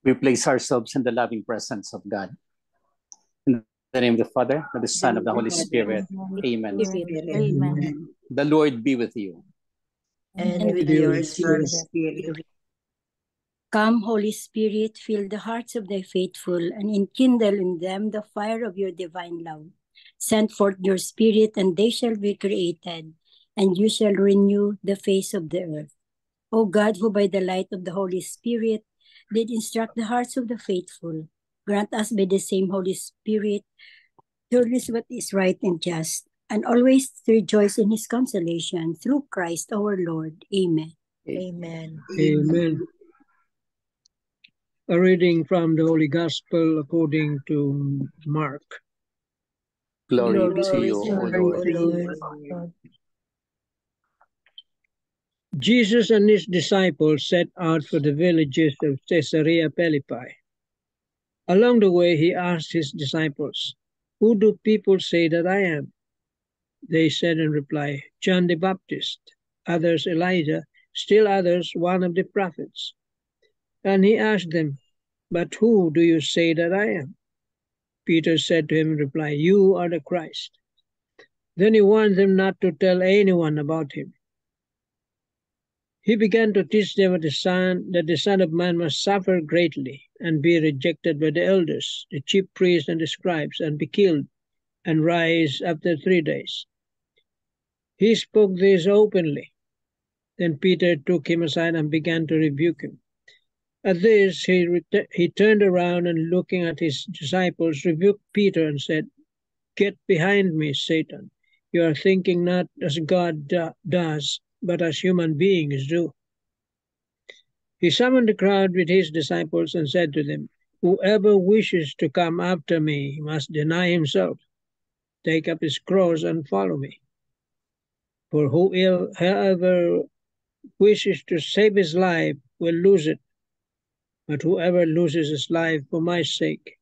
We place ourselves in the loving presence of God. In the name of the Father, of the Son, of the Holy Spirit. Amen. Amen. The Lord be with you. And with your spirit. Come, Holy Spirit, fill the hearts of thy faithful, and enkindle in them the fire of your divine love. Send forth your Spirit, and they shall be created, and you shall renew the face of the earth. O God, who by the light of the Holy Spirit did instruct the hearts of the faithful, grant us by the same Holy Spirit to do what is right and just, and always to rejoice in his consolation through Christ our Lord. Amen. Amen. Amen. A reading from the Holy Gospel according to Mark. Glory to you, O Lord. Lord. Jesus and his disciples set out for the villages of Caesarea Philippi. Along the way, he asked his disciples, "Who do people say that I am?" They said in reply, "John the Baptist, others Elijah, still others one of the prophets." And he asked them, "But who do you say that I am?" Peter said to him in reply, "You are the Christ." Then he warned them not to tell anyone about him. He began to teach them that the Son of Man must suffer greatly and be rejected by the elders, the chief priests and the scribes, and be killed, and rise after 3 days. He spoke this openly. Then Peter took him aside and began to rebuke him. At this, he turned around and looking at his disciples, rebuked Peter and said, "Get behind me, Satan. You are thinking not as God does, but as human beings do." He summoned the crowd with his disciples and said to them, "Whoever wishes to come after me must deny himself, take up his cross and follow me. For whoever wishes to save his life will lose it, but whoever loses his life for my sake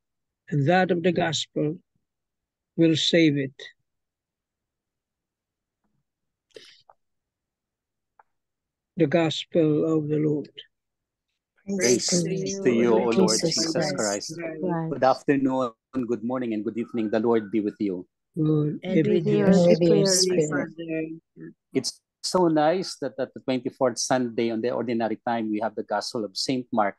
and that of the gospel will save it." The Gospel of the Lord. Praise to you, O Lord Jesus Christ. Christ. Good afternoon, good morning, and good evening. The Lord be with you. Lord, And with be your with you. spirit. It's so nice that at the 24th Sunday on the ordinary time, we have the Gospel of St. Mark.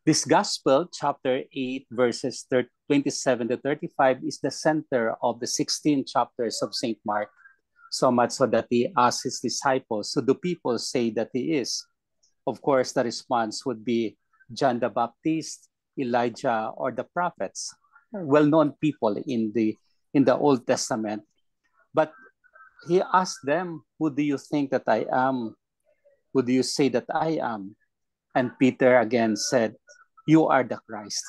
This Gospel, chapter 8, verses 27 to 35, is the center of the 16 chapters of St. Mark. So much so that he asked his disciples, "So do people say that he is?" Of course, the response would be John the Baptist, Elijah, or the prophets, well-known people in the Old Testament. But he asked them, "Who do you think that I am? Who do you say that I am?" And Peter again said, "You are the Christ."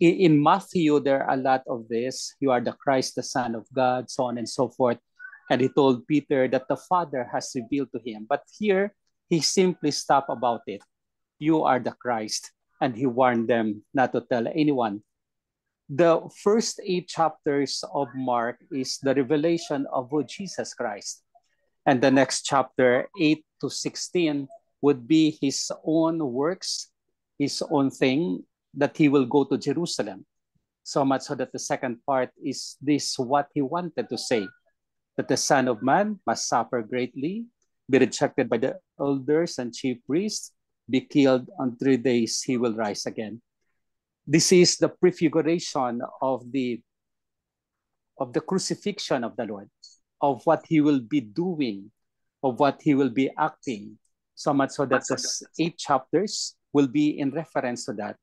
In Matthew, there are a lot of this. "You are the Christ, the Son of God," so on and so forth. And he told Peter that the Father has revealed to him. But here, he simply stopped about it. "You are the Christ." And he warned them not to tell anyone. The first 8 chapters of Mark is the revelation of who Jesus Christ. And the next chapter, 8 to 16, would be his own works, his own thing, that he will go to Jerusalem. So much so that the second part is this, what he wanted to say, that the Son of Man must suffer greatly, be rejected by the elders and chief priests, be killed, on 3 days he will rise again. This is the prefiguration of the crucifixion of the Lord, of what he will be doing, of what he will be acting, so much so that the 8 chapters will be in reference to that.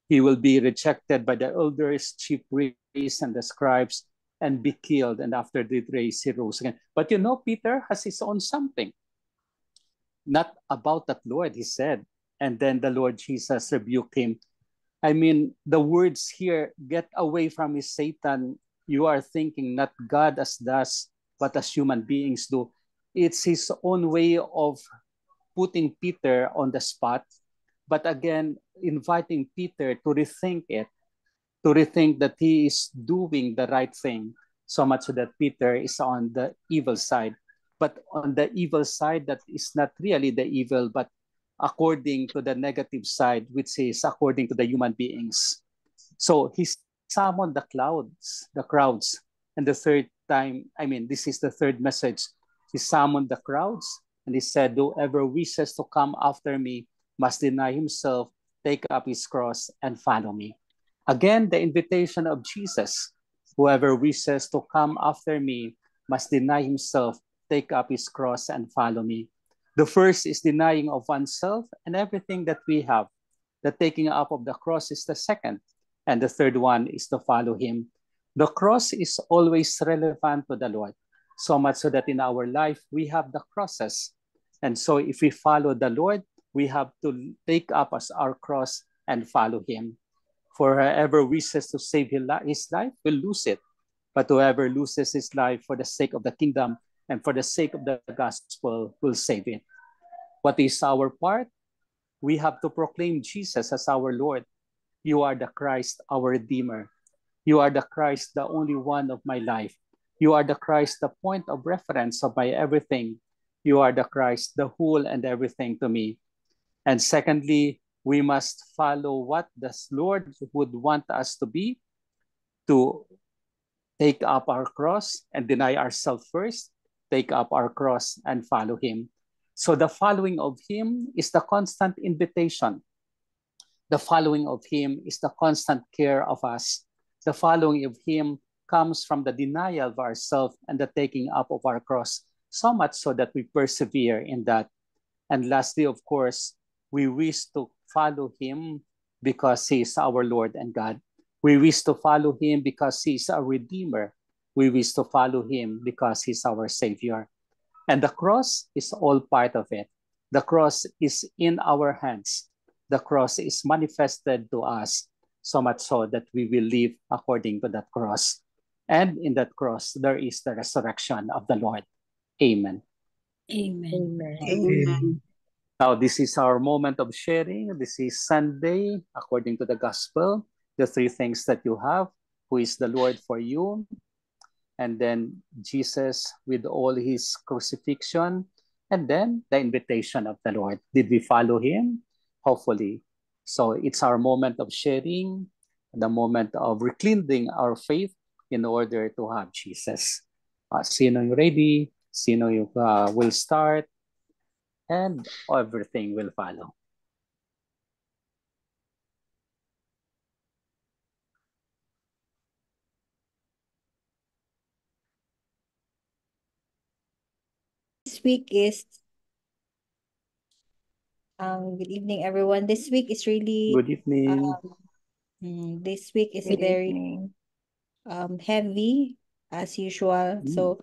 He will be rejected by the elders, chief priests, and the scribes, and be killed, and after 3 days he rose again. But you know, Peter has his own something. Not about that Lord, he said. And then the Lord Jesus rebuked him. I mean, the words here, "Get away from me, Satan. You are thinking not God as does, but as human beings do." It's his own way of putting Peter on the spot, but again, inviting Peter to rethink it, to rethink that he is doing the right thing, so much so that Peter is on the evil side. But on the evil side, that is not really the evil, but according to the negative side, which is according to the human beings. So he summoned the crowds. And the third time, this is the third message. He summoned the crowds and he said, whoever wishes to come after me must deny himself, take up his cross, and follow me. Again, the invitation of Jesus. Whoever wishes to come after me must deny himself, take up his cross, and follow me. The first is denying of oneself and everything that we have. The taking up of the cross is the second. And the third one is to follow him. The cross is always relevant to the Lord, so much so that in our life we have the crosses. And so if we follow the Lord, we have to take up as our cross and follow him. For whoever wishes to save his life will lose it. But whoever loses his life for the sake of the kingdom and for the sake of the gospel will save it. What is our part? We have to proclaim Jesus as our Lord. You are the Christ, our Redeemer. You are the Christ, the only one of my life. You are the Christ, the point of reference of my everything. You are the Christ, the whole and everything to me. And secondly, we must follow what the Lord would want us to be, to take up our cross and deny ourselves first, take up our cross and follow him. So the following of him is the constant invitation. The following of him is the constant care of us. The following of him comes from the denial of ourselves and the taking up of our cross, so much so that we persevere in that. And lastly, of course, we wish to follow him because he is our Lord and God. We wish to follow him because he is our Redeemer. We wish to follow him because he's our Savior. And the cross is all part of it. The cross is in our hands. The cross is manifested to us, so much so that we will live according to that cross. And in that cross, there is the resurrection of the Lord. Amen. Amen. Amen. Now, this is our moment of sharing. This is Sunday, according to the gospel. The three things that you have: who is the Lord for you, and then Jesus with all his crucifixion, and then the invitation of the Lord. Did we follow him? Hopefully. So it's our moment of sharing, the moment of rekindling our faith in order to have Jesus. Sino yung ready? Sino yung will start? And everything will follow. This week is good evening, everyone. This week is really Good evening. this week is Good very evening. heavy as usual. So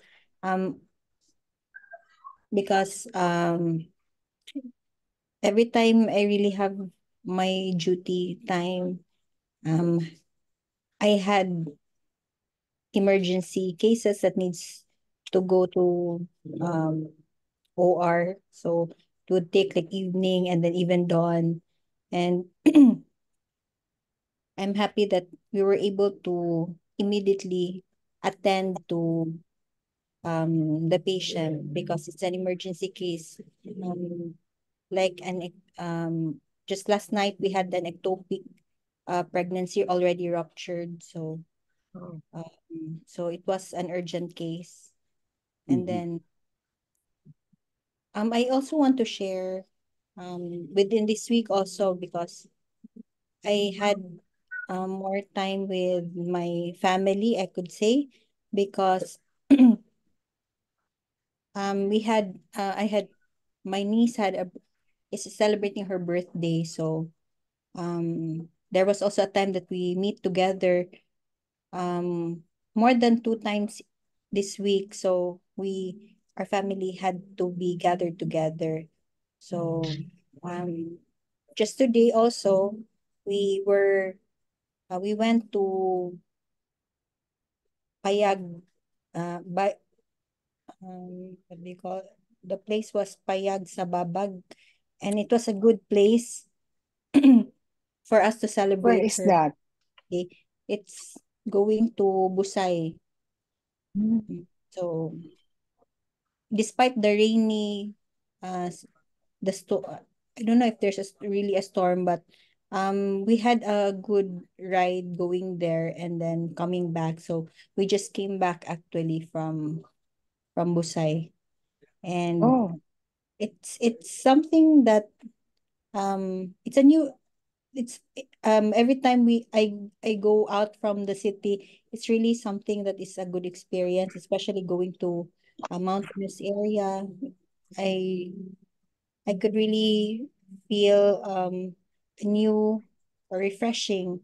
because every time I really have my duty time, I had emergency cases that needs to go to OR. So it would take like evening and then even dawn. And I'm happy that we were able to immediately attend to the patient because it's an emergency case. Like just last night we had an ectopic pregnancy already ruptured. So so it was an urgent case. And then I also want to share within this week also because I had more time with my family, I could say, because we had I had my niece is celebrating her birthday, so there was also a time that we meet together more than 2 times this week, so our family had to be gathered together. So just today also we went to Payag by what do you call it? The place was Payag sa Babag, and it was a good place for us to Where celebrate is her. that? Okay. It's going to Busay. So despite the rainy the sto I don't know if there's really a storm, but we had a good ride going there and then coming back. So we just came back actually from Busai, and Oh, it's something that it's a new it's every time I go out from the city, it's really something that is a good experience, especially going to a mountainous area. I I could really feel a new or refreshing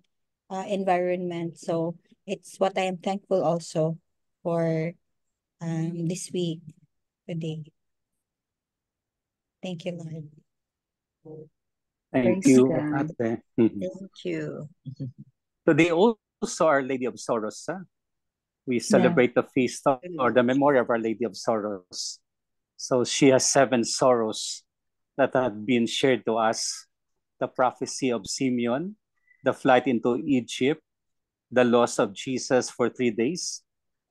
environment. So it's what I am thankful also for this week today. Thank you, Lord. Thank praise you, God. Ate. Mhm. Thank you. Today also Our Lady of Sorrows. We Yeah. celebrate the feast or the memory of Our Lady of Sorrows. So she has 7 sorrows that have been shared to us: the prophecy of Simeon, the flight into Egypt, the loss of Jesus for 3 days,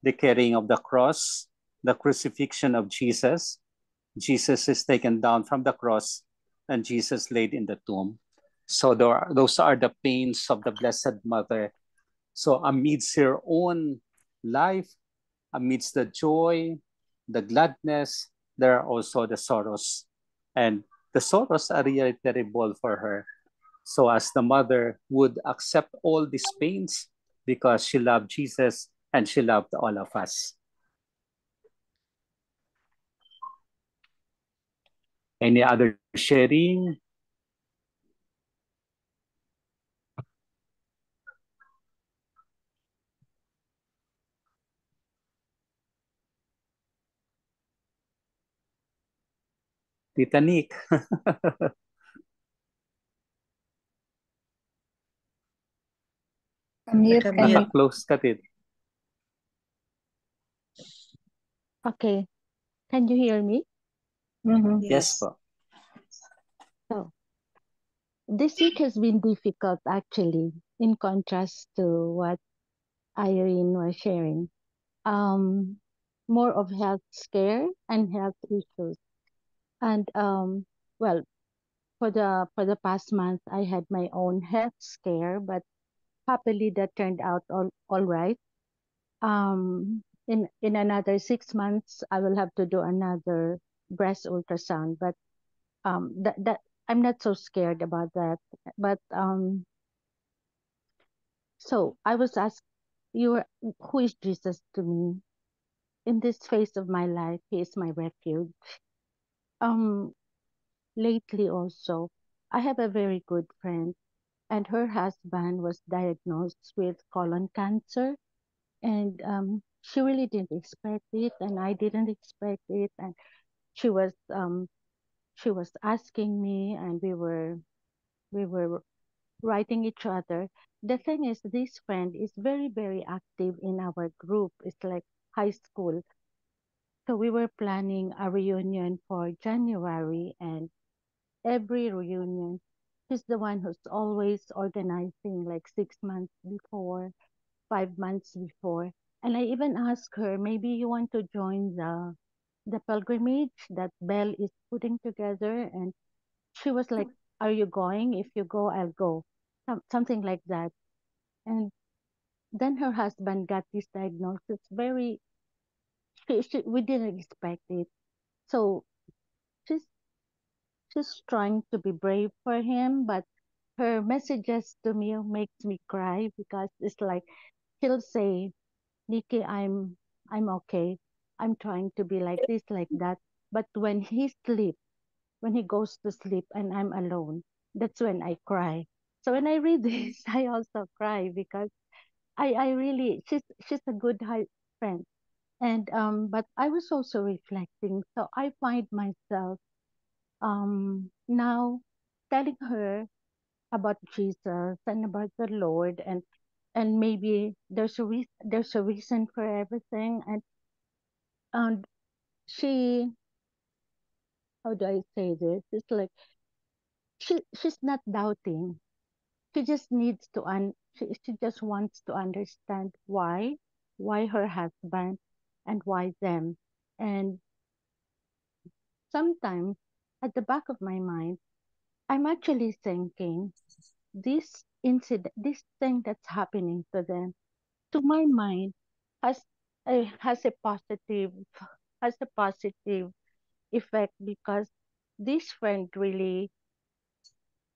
the carrying of the cross, the crucifixion of Jesus. Jesus is taken down from the cross, and Jesus laid in the tomb. So those are the pains of the Blessed Mother. So amidst her own life, amidst the joy, the gladness, there are also the sorrows. And the sorrows are really terrible for her. So as the mother would accept all these pains because she loved Jesus and she loved all of us. Any other sharing? Titanic. Unmute, Unmute. unmute. Naka-close ka, Tit. Okay. Can you hear me? Mm-hmm. Yes Yes. po. So, this week has been difficult actually, in contrast to what Irene was sharing. More of health scare and health issues. And well, for the past month, I had my own health scare, but happily that turned out all right. In another 6 months, I will have to do another breast ultrasound, but that I'm not so scared about that. But so I was asked, who is Jesus to me in this phase of my life? He is my refuge. Um, lately also, I have a very good friend, and her husband was diagnosed with colon cancer, and she really didn't expect it, and I didn't expect it, and she was um she was asking me, and we were writing each other. The thing is, this friend is very, very active in our group. It's like high school. So we were planning a reunion for January, and every reunion, she's the one who's always organizing like 6 months before, 5 months before. And I even asked her, maybe you want to join the pilgrimage that Belle is putting together. And she was like, are you going? If you go, I'll go. Something like that. And then her husband got this diagnosis. We didn't expect it. So she's she's trying to be brave for him, but her messages to me makes me cry because it's like she'll say, Nikki, I'm okay. I'm trying to be like this, like that. But when he goes to sleep and I'm alone, that's when I cry. So when I read this, I also cry because I really she's a good high friend. And but I was also reflecting. So I find myself now telling her about Jesus and about the Lord, and maybe there's a reason for everything. And she, how do I say this? It's like she's not doubting. She just needs to she just wants to understand why her husband and why them. And sometimes at the back of my mind, I'm actually thinking this incident, this thing that's happening to them, to my mind, has has a positive has a positive effect because this friend really,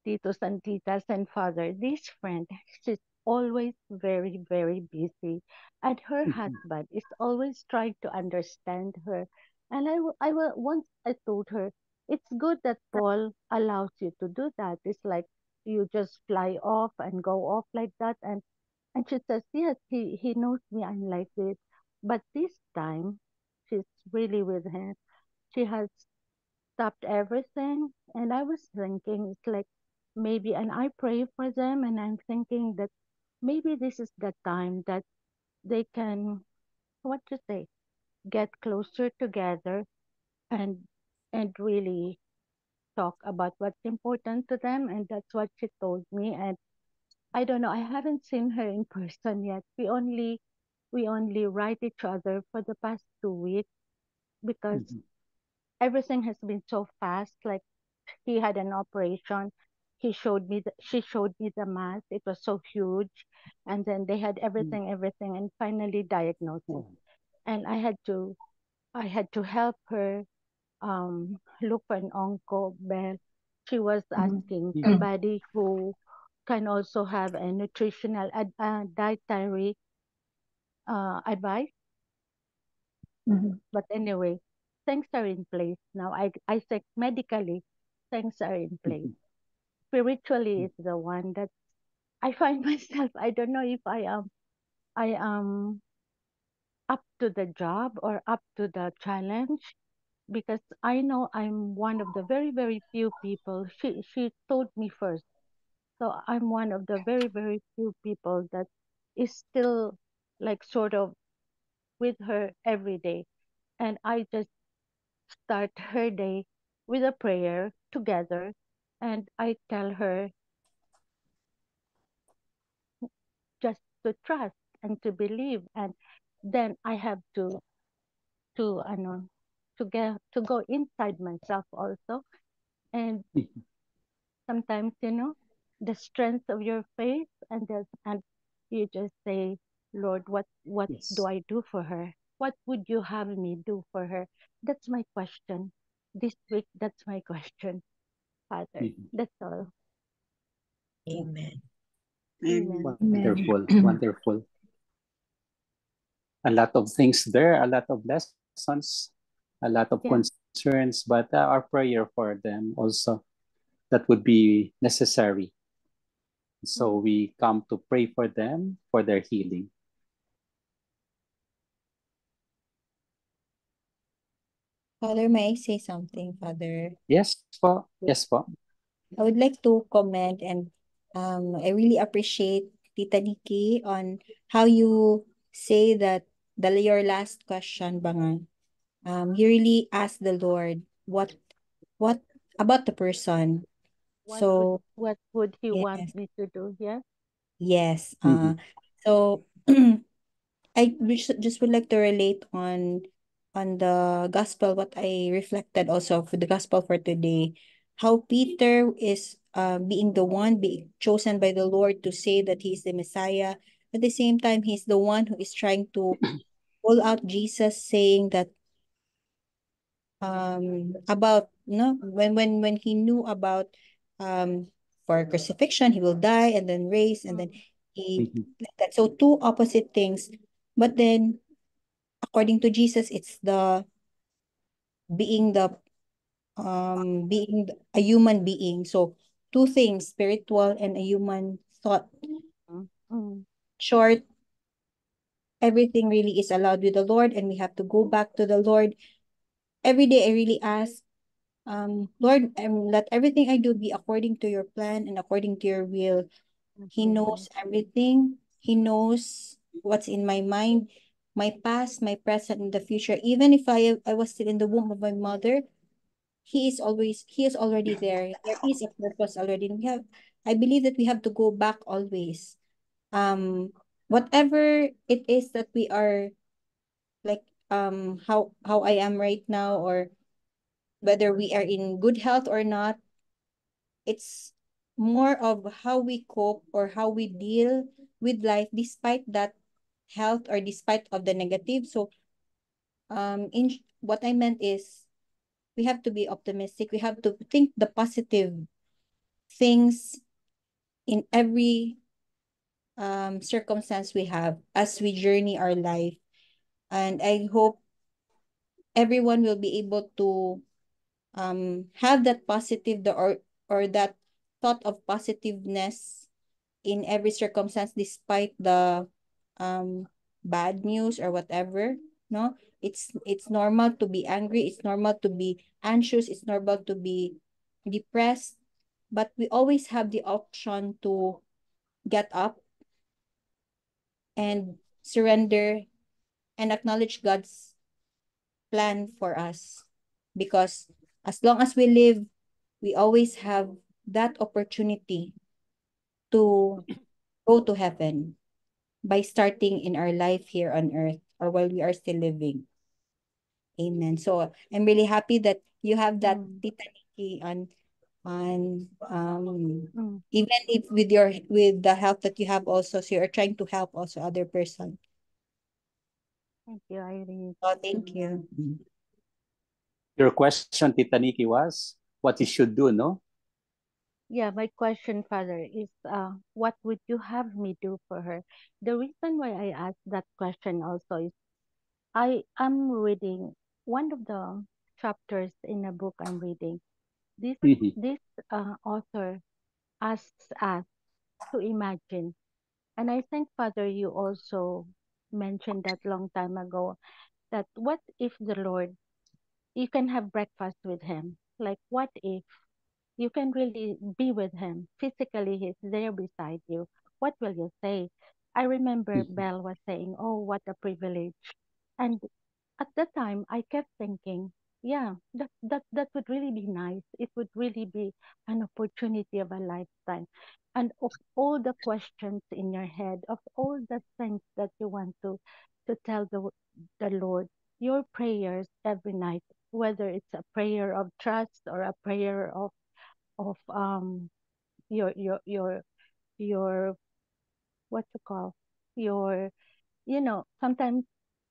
titos and titas and father, this friend, she's always very, very busy. And her husband is always trying to understand her. And once I told her, it's good that Paul allows you to do that. It's like you just fly off and go off like that. And she says, yes, he knows me, I'm like this. But this time, she's really with him. She has stopped everything. And I was thinking, it's like maybe, and I pray for them, and I'm thinking that maybe this is the time that they can, what to say, get closer together and really talk about what's important to them. And that's what she told me. And I don't know, I haven't seen her in person yet. We only write each other for the past 2 weeks because everything has been so fast. Like he had an operation. She showed me the mass. It was so huge. And then they had everything, and finally diagnosed it. And I had to help her look for an onco bed. She was asking somebody who can also have a nutritional dietary advice. But anyway, things are in place now. I think medically, things are in place. Spiritually is the one that I find myself. I don't know if I am up to the job or up to the challenge, because I know I'm one of the very, very few people. She told me first. So I'm one of the very, very few people that is still like sort of with her every day. And I just start her day with a prayer together, and I tell her just to trust and to believe. And then I have to ano to go inside myself also. And sometimes, the strength of your faith, and you just say, Lord, what do I do for her? What would you have me do for her? That's my question this week. That's my question, Father. That's all. Amen. Amen. Wonderful, wonderful. A lot of things there, a lot of lessons, a lot of Yeah. concerns, but our prayer for them also, that would be necessary. So we come to pray for them, for their healing. Father, may I say something, Father? Yes po. Yes po. I would like to comment, and I really appreciate Tita Nikki on how you say that your last question, Bangan. You really ask the Lord what about the person. So What would he want yes, me to do? Yeah. yes. So I just would like to relate on the gospel, what I reflected also for the gospel for today, how Peter is being the one being chosen by the Lord to say that he is the Messiah. At the same time, he's the one who is trying to pull out Jesus, saying that about when he knew about for crucifixion, he will die and then raise, and then he like that. So two opposite things. But then according to Jesus, it's the being the a human being. So two things, spiritual and a human thought. Mm. Short, everything really is allowed with the Lord, and we have to go back to the Lord. Every day I really ask, Lord, let everything I do be according to your plan and according to your will. He knows everything. He knows what's in my mind, my past, my present, and the future. Even if I was still in the womb of my mother, he is already there. There is a purpose already. And I believe that we have to go back always. Whatever it is that we are like, how I am right now, or whether we are in good health or not, it's more of how we cope or how we deal with life despite that health or despite of the negative. So in what I meant is we have to be optimistic. We have to think the positive things in every circumstance we have as we journey our life. And I hope everyone will be able to have that positive or that thought of positiveness in every circumstance despite the bad news or whatever. No, it's normal to be angry, it's normal to be anxious, it's normal to be depressed, but we always have the option to get up and surrender and acknowledge God's plan for us, because as long as we live, we always have that opportunity to go to heaven by starting in our life here on earth or while we are still living. Amen. So I'm really happy that you have that Tita Nikki on even if with the help that you have also, so you're trying to help also other person. Thank you, Irene. Oh, thank you. Your question, Tita Nikki, was what you should do, no? Yeah, my question, Father, is what would you have me do for her? The reason why I asked that question also is I am reading one of the chapters in a book I'm reading. This Mhm. this author asks us to imagine, and I think, Father, you also mentioned that long time ago, that what if the Lord, you can have breakfast with him? Like, what if you can really be with him physically? He's there beside you. What will you say? I remember Mhm. Belle was saying, oh, what a privilege. And at that time I kept thinking, yeah, that would really be nice. It would really be an opportunity of a lifetime. And of all the questions in your head, of all the things that you want to tell the Lord, your prayers every night, whether it's a prayer of trust or a prayer of your what you call your, sometimes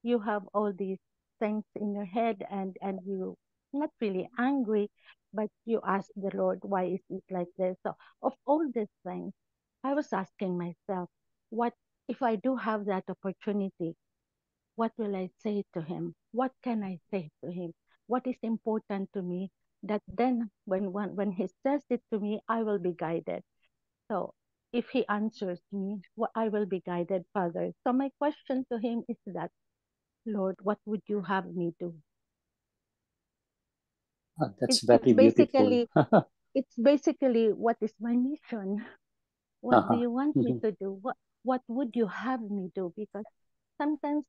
you have all these things in your head, and you not really angry, but you ask the Lord, why is it like this? So of all these things, I was asking myself, what if I do have that opportunity? What will I say to him? What can I say to him? What is important to me, that then when he says it to me, I will be guided? So if he answers me, I will be guided, Father. So my question to him is that, Lord, what would you have me do? Oh, that's It's very beautiful. basically what is my mission? What do Uh-huh. you want me Mhm. to do? What would you have me do? Because sometimes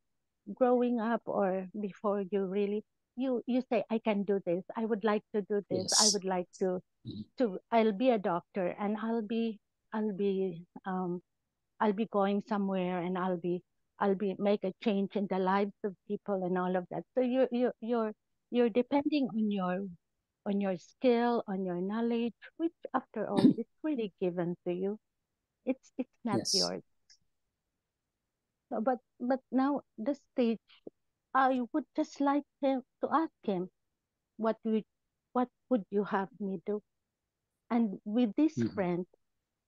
growing up or before, you really, you say, I can do this. I would like to do this. I Yes. would like to Mhm. I'll be a doctor, and I'll be going somewhere, and I'll be make a change in the lives of people and all of that. So you're depending on your skill, on your knowledge, which after all is really given to you. It's not Yes. yours. So, but now the stage, I would just like him to ask him, what would you have me do? And with this Mhm. friend,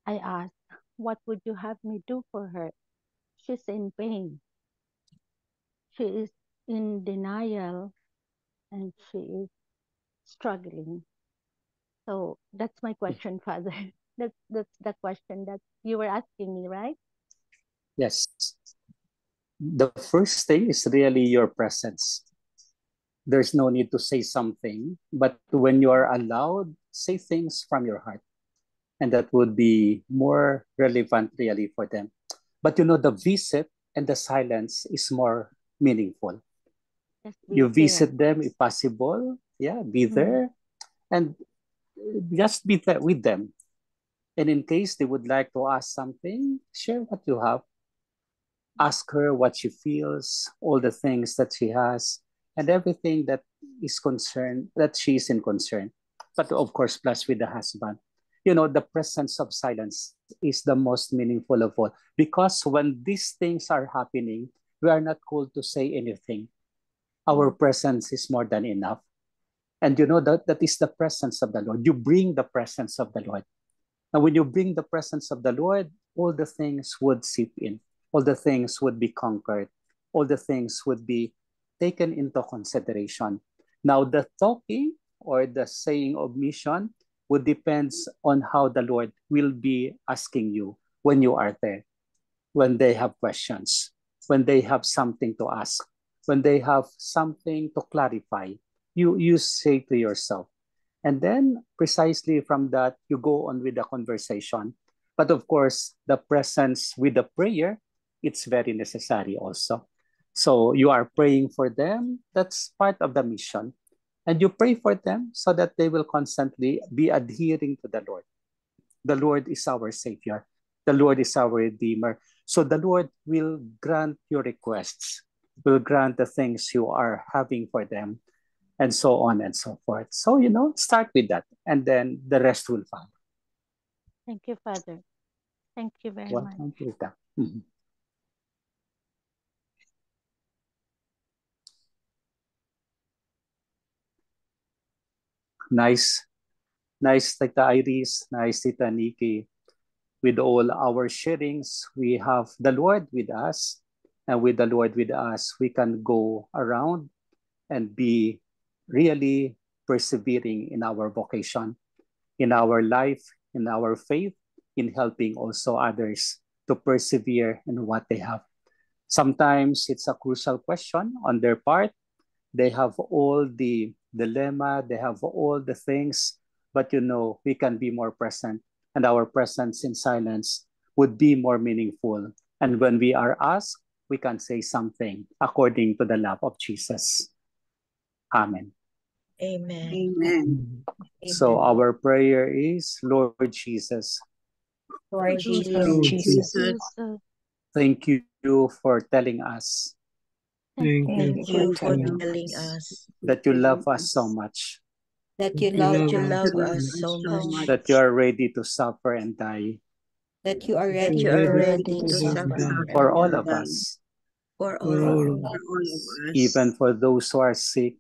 I asked, what would you have me do for her? She's in pain. She is in denial, and she is struggling. So that's my question, Father. That's the question that you were asking me, right? Yes. The first thing is really your presence. There's no need to say something, but when you are allowed, say things from your heart. And that would be more relevant really for them. But the visit and the silence is more meaningful. Just You be there. visit them if possible, yeah, be Mm, there and just be there with them. And in case they would like to ask something, share what you have. Ask her what she feels, all the things that she has, and everything that is concerned, that she is in concern. But of course, plus with the husband. the presence of silence is the most meaningful of all. Because when these things are happening, we are not called to say anything. Our presence is more than enough. And that is the presence of the Lord. You bring the presence of the Lord. And when you bring the presence of the Lord, all the things would seep in. All the things would be conquered. All the things would be taken into consideration. Now, the talking or the saying of mission would depends on how the Lord will be asking you when you are there, when they have questions, when they have something to ask, when they have something to clarify. You say to yourself, and then precisely from that, you go on with the conversation. But of course, the presence with the prayer, it's very necessary also. So you are praying for them. That's part of the mission. And you pray for them so that they will constantly be adhering to the Lord. The Lord is our Savior. The Lord is our Redeemer. So the Lord will grant your requests, will grant the things you are having for them, and so on and so forth. So, start with that, and then the rest will follow. Thank you, Father. Thank you very much. Welcome, Tita. Mhm. Nice, Tita Iris, nice, Tita Nikki. With all our sharings, we have the Lord with us, and with the Lord with us, we can go around and be really persevering in our vocation, in our life, in our faith, in helping also others to persevere in what they have. Sometimes it's a crucial question on their part. They have all the dilemma, they have all the things, but we can be more present, and our presence in silence would be more meaningful. And when we are asked, we can say something according to the love of Jesus. Amen. Amen. Amen. So our prayer is, Lord Jesus, Lord Lord Jesus, Jesus, thank you for telling us Thank you thank you for telling telling us that you love us so much, that you You love that you love us love us us so much, that you are ready to suffer and die that you are that ready you are ready ready to to have suffer done for and all die of us, for for all all of of us, us, even for those who are sick,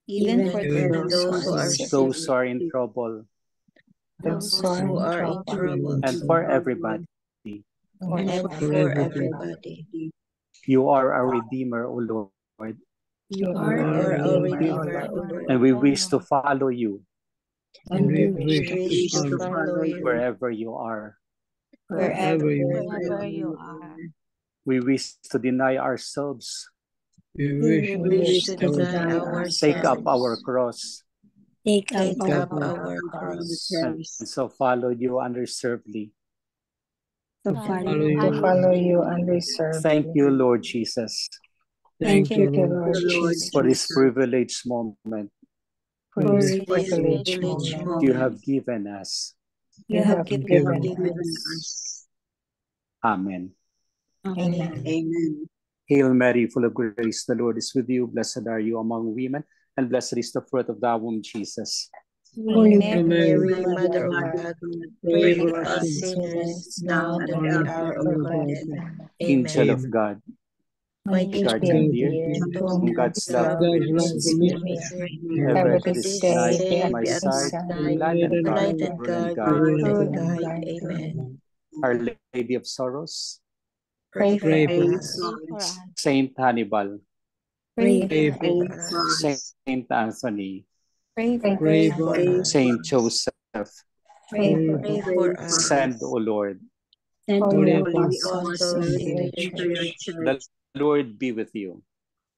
even for even even those for who those are who are sick, sick, those who are in trouble, those who are in trouble, and for everybody. for and for for everybody. everybody. You are our Redeemer, O Lord, You You are are our our Redeemer, O Redeemer, and Lord, we wish to follow you and and we we wish to wish to follow follow you wherever you are. wherever wherever you you are. Wherever are. you are. We wish to deny ourselves, We We wish wish to to deny take up our ourselves, cross, Take up take our up our cross, and so follow you unreservedly. to Follow follow follow you you. to you. follow you unreservedly. Thank unreservedly. you, Lord Jesus, Thank Thank you, you, Lord, Lord for this Jesus, privileged moment for for this this Privileged privileged moment you have moment given us. you you have have given given us. us. Amen. Amen. Amen. Hail Mary, full of grace, the Lord is with you. Blessed are you among women, and blessed is the fruit of thy womb, Jesus. Holy Mary, Mary, Mary, Mother of Mother of God, God, pray pray pray for for for us us us sinners, sinners, sinners, now now and and at at the now the hour and of hour at of our our our death. death. death. Amen. Angel of Amen. God, My My guardian guardian angel, dear, dear, And to to whom whom whom God's God's love love God's love leads leads me me ministers near. every every Every day this day, night day at day my at at my my side, side, light side, and and light guard and and God, guide. rule and guide. guide. Amen. Our Lady of Sorrows, Pray for Pray for pray us. us. for Pray for us. us. Saint Hannibal, Pray pray Pray for for Pray us. for us. us. Saint Anthony, Pray for Pray Pray us. for for Pray us. us. for Saint us. Joseph, Pray Pray for Pray for us. us. for Pray for us. send, us. O Lord. send Holy Holy all Holy apostles apostles apostles and in your into your church, churches, The church. Lord be with you.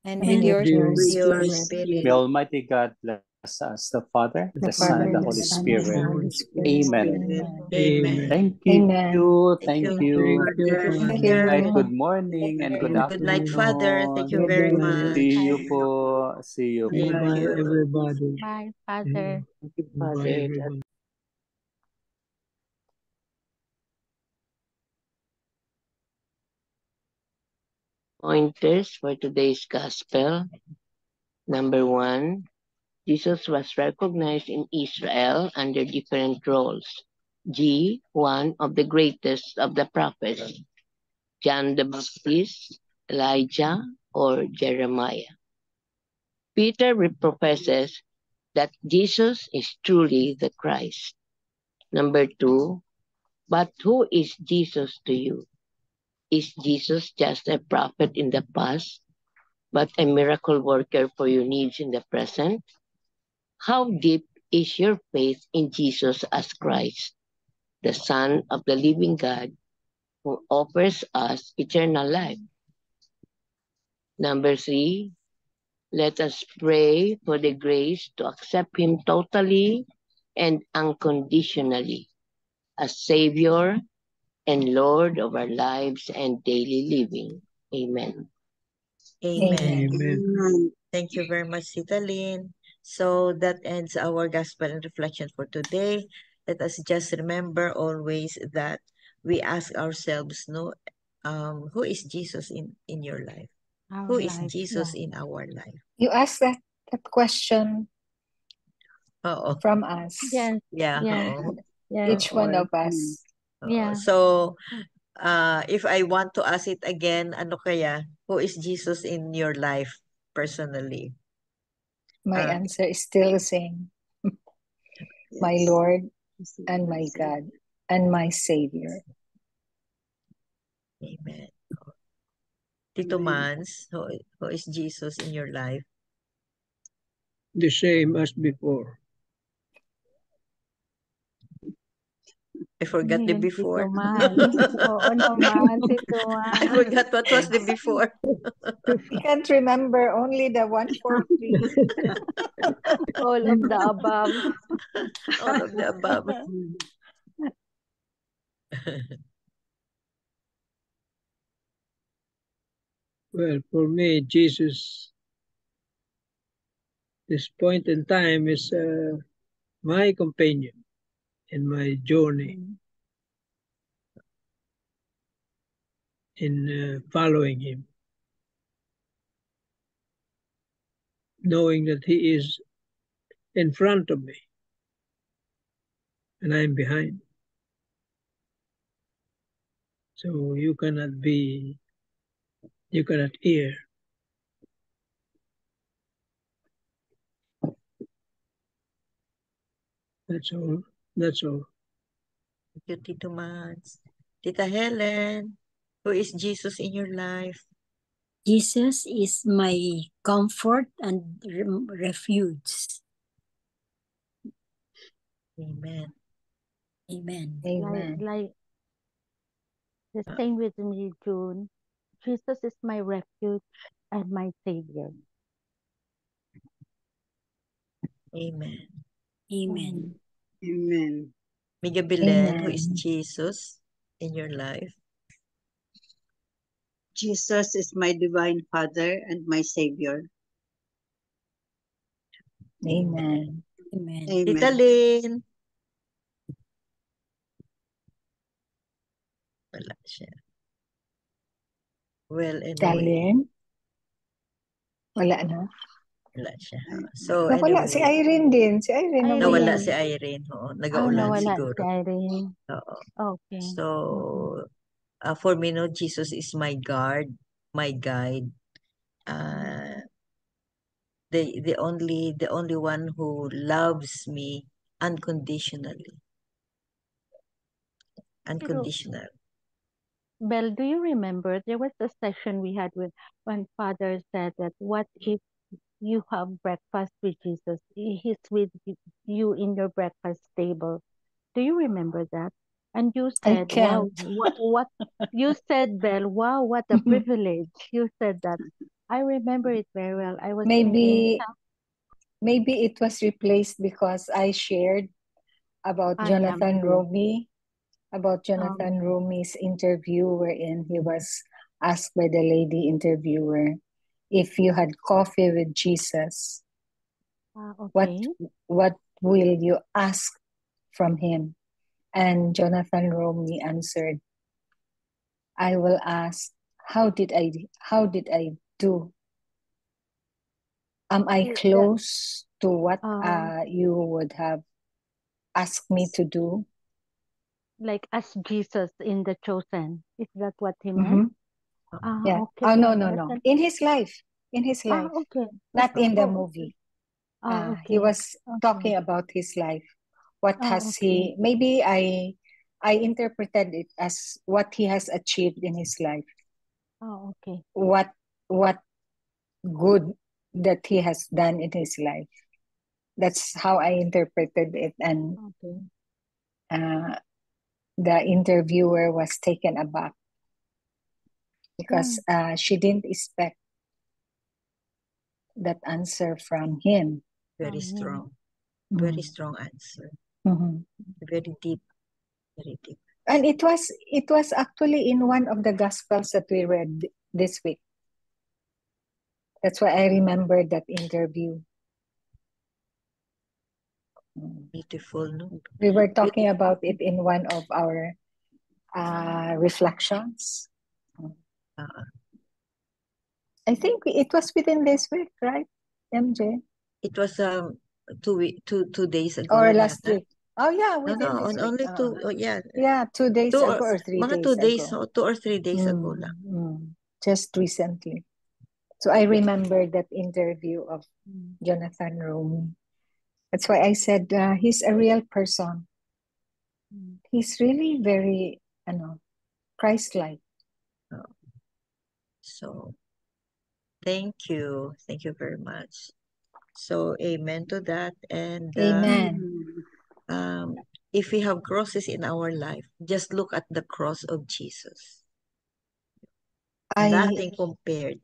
And with and and your with dear your with your spirit, May spirit. Almighty God bless us, the Father, the the Son, Father, and the and the Holy Son, and the Spirit. Holy Spirit. Amen. Amen. Amen. Amen. Amen. Thank Amen. you. Thank Thank you, you. Thank you, Father. Thank Good Father. night, you. good morning, and good Good night, Afternoon. Father. Thank you afternoon. Good very night. See you much. po. See you Good po. Thank Bye-bye, night. you. everybody. Bye, Father. Bye, everybody. Pointers for today's Gospel. Number 1, Jesus was recognized in Israel under different roles. G. One of the greatest of the prophets, John the Baptist, Elijah, or Jeremiah. Peter professes that Jesus is truly the Christ. Number 2, but who is Jesus to you? Is Jesus just a prophet in the past, but a miracle worker for your needs in the present? How deep is your faith in Jesus as Christ, the Son of the living God, who offers us eternal life? Number 3, let us pray for the grace to accept Him totally and unconditionally as Savior and Lord of our lives and daily living. Amen. Amen. Amen. Thank you very much, Tita Lynn. So that ends our gospel and reflection for today. Let us just remember always that we ask ourselves, no, who is Jesus in your life? Our Who is life, Jesus yeah. in our life? You asked that question Oo. from us, Yes, Yeah. yes, Oo. yes, each one of us. Oo. yeah. So, if I want to ask it again, ano kaya? Who is Jesus in your life personally? My Uh, answer is still the same. My yes. Lord and my God and my Savior. Amen. Tito Mans, who is Jesus in your life? The same as before. I forgot the Yun, before. Tito Man. Oo naman, Tito I Man. forgot what was the before. I can't remember, only the 143. All of the above. All of the above. Well, for me, Jesus, this point in time is my companion in my journey in following him, knowing that he is in front of me and I'm behind. So you cannot hear. That's all. That's all. Thank you, Tito Mans. Tita Helen, who is Jesus in your life? Jesus is my comfort and refuge. Amen. Amen. Amen. Like the same with me, June. Jesus is my refuge and my Savior. Amen. Amen. Amen. Miga Belen, who Amen. is Jesus in your life? Jesus is my divine Father and my Savior. Amen. Amen. Tita Amen. Lynn. Wala siya. Well, anyway. Talin? Wala na. Wala siya. So, Nawala anyway. si Irene din. Si Irene Nawala nawala. si Irene. Oo, Ah, nag-aulan nawala siguro. si Irene. Oo. Okay. So, for me, no, Jesus is my guard, my guide. The only one who loves me unconditionally. Unconditional. Belle, do you remember there was a session we had when Father said that what if you have breakfast with Jesus? He's with you in your breakfast table. Do you remember that? And you I said, wow, can't. what you said, Belle, wow, what a privilege. You said that. I remember it very well. I was thinking, Maybe it was replaced because I shared about yeah, Jonathan maybe. Romy, about Jonathan Romy's interview wherein he was asked by the lady interviewer, if you had coffee with Jesus, Okay. what will you ask from him? And Jonathan Romy answered, I will ask, how did I do? Am I close to what you would have asked me to do? like as Jesus in The Chosen. Is that what he meant? Mm-hmm. Yeah. Okay. Oh, no. That's In his life. In his life. okay. Not Okay. in the Oh, okay. movie. Okay. He was Okay. talking about his life. What has Okay. he, maybe I interpreted it as what he has achieved in his life. Okay. What good that he has done in his life. That's how I interpreted it. And Okay. the interviewer was taken aback because she didn't expect that answer from him. Very strong. Mm. Very strong answer. Mm-hmm. Very deep. Very deep. And it was actually in one of the Gospels that we read this week. That's why I remember that interview. Beautiful, no? We were talking about it in one of our reflections. I think it was within this week, right, MJ? It was 2 days ago. Or last yata. week. Oh yeah, within No, this week. only two. Oh yeah. Yeah, 2 days ago or 3 mga days 2 days, ago. 2 or 3 days ago lang. Just recently. So I remember that interview of Jonathan Romy. That's why I said he's a real person. He's really very, Christ-like. So, thank you. Thank you very much. So, amen to that. And Amen. if we have crosses in our life, just look at the cross of Jesus. Nothing compared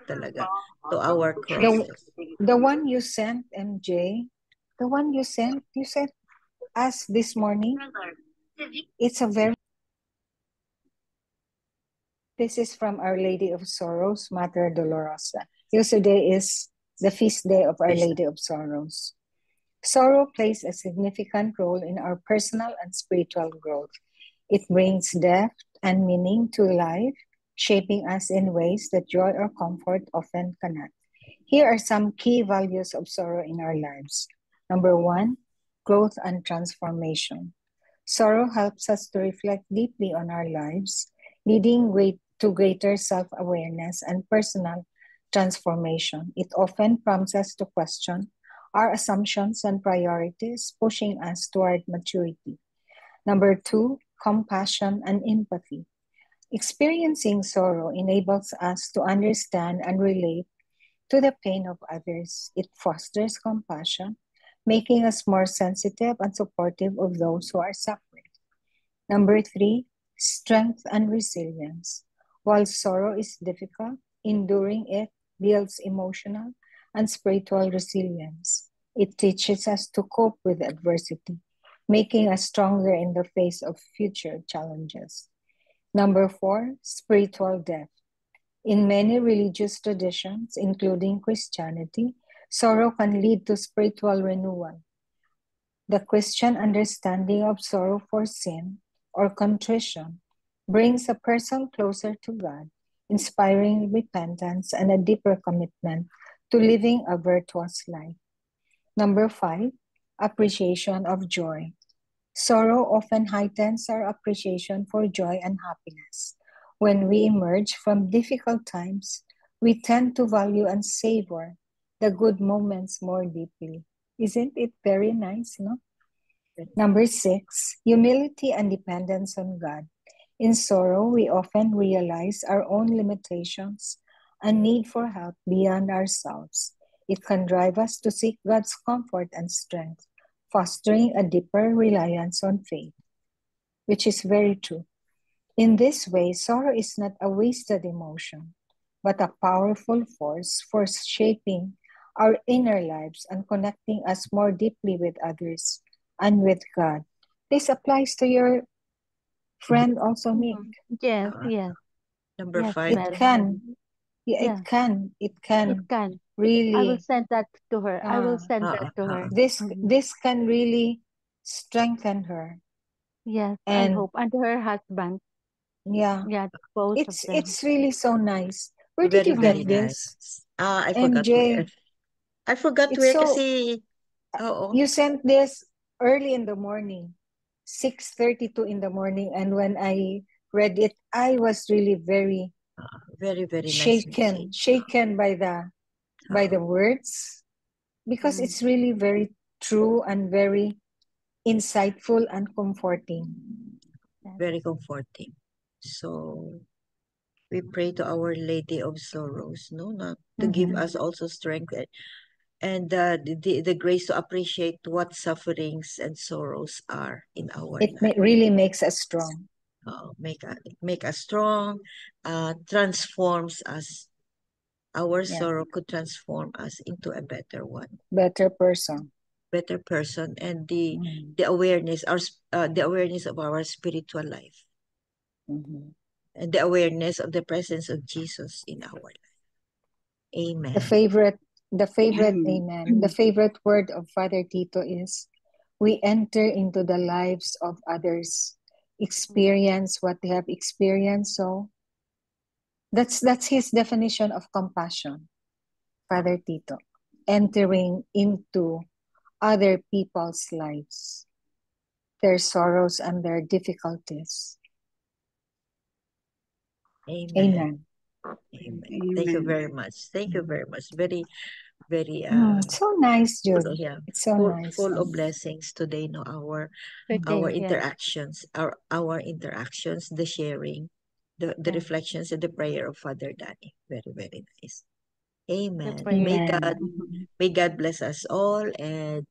talaga to our crosses. The one you sent, MJ, the one you sent us this morning, it's a very... This is from Our Lady of Sorrows, Mater Dolorosa. Yesterday is the feast day of Our Lady of Sorrows. Sorrow plays a significant role in our personal and spiritual growth. It brings depth and meaning to life, shaping us in ways that joy or comfort often cannot. Here are some key values of sorrow in our lives. Number 1, growth and transformation. Sorrow helps us to reflect deeply on our lives, leading to greater self-awareness and personal transformation. It often prompts us to question our assumptions and priorities, pushing us toward maturity. Number 2, compassion and empathy. Experiencing sorrow enables us to understand and relate to the pain of others. It fosters compassion, making us more sensitive and supportive of those who are suffering. Number 3, strength and resilience. While sorrow is difficult, enduring it builds emotional and spiritual resilience. It teaches us to cope with adversity, making us stronger in the face of future challenges. Number 4, spiritual depth. In many religious traditions, including Christianity, sorrow can lead to spiritual renewal. The Christian understanding of sorrow for sin or contrition brings a person closer to God, inspiring repentance and a deeper commitment to living a virtuous life. Number 5, appreciation of joy. Sorrow often heightens our appreciation for joy and happiness. When we emerge from difficult times, we tend to value and savor the good moments more deeply. Isn't it very nice, no? Number 6, humility and dependence on God. In sorrow, we often realize our own limitations and need for help beyond ourselves. It can drive us to seek God's comfort and strength, fostering a deeper reliance on faith, which is very true. In this way, sorrow is not a wasted emotion, but a powerful force for shaping our inner lives and connecting us more deeply with others and with God. This applies to your friend also, Mick. Yes, yes. Number Yes, 5. It can. Yeah, Yeah. it can It can. really. I will send that to her. I will send that to her. This can really strengthen her. Yes, And I hope. And her husband. Yeah. Yeah, both of them. It's really so nice. Where did Very, you get very this? nice. I forgot MJ. where. I forgot It's where so... kasi... You sent this early in the morning. 6:32 in the morning, and when I read it, I was really very Very, very nice message. shaken by the words, because it's really very true and very insightful and comforting. Very comforting. So we pray to Our Lady of Sorrows, no, not to give us also strength and the grace to appreciate what sufferings and sorrows are in our It life. really makes us strong. Make us strong, transforms us. Our sorrow could transform us into a better one, Better person. And the awareness, the awareness of our spiritual life, and the awareness of the presence of Jesus in our life. Amen. The favorite amen. The favorite word of Father Tito is, we enter into the lives of others, experience what they have experienced. So that's his definition of compassion, Father Tito. Entering into other people's lives, their sorrows and their difficulties. Amen. Thank you very much. Thank you very much. Very, very so nice, Jude. It's so nice. Full of blessings today, no, our interactions, our interactions, the sharing, the reflections, and the prayer of Father Danny. Very, very nice. Amen. May God bless us all, and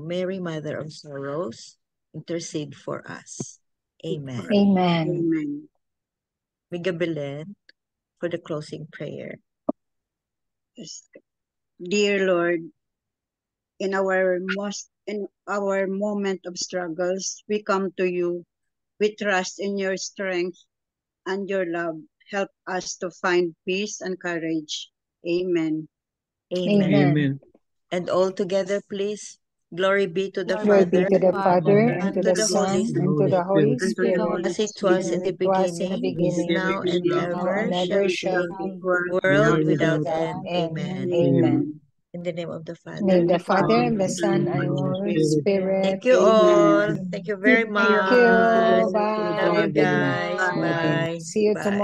Mary, Mother of Sorrows, intercede for us. Amen. Amen. Miga Belen for the closing prayer. Dear Lord, in our moment of struggles, we come to you. We trust in your strength and your love. Help us to find peace and courage. Amen. Amen. And all together, please. Glory be to the Glory Father, be to the Father, and to the Son, Holy and to the Holy Spirit, as it was in the beginning, is now and ever shall be, world without end. Amen. Amen. In the name of the Father, Name the Father, and the Son, and the Holy Spirit. Thank you all. Thank you very much. Thank you. Love Bye. you guys. Bye. See you tomorrow.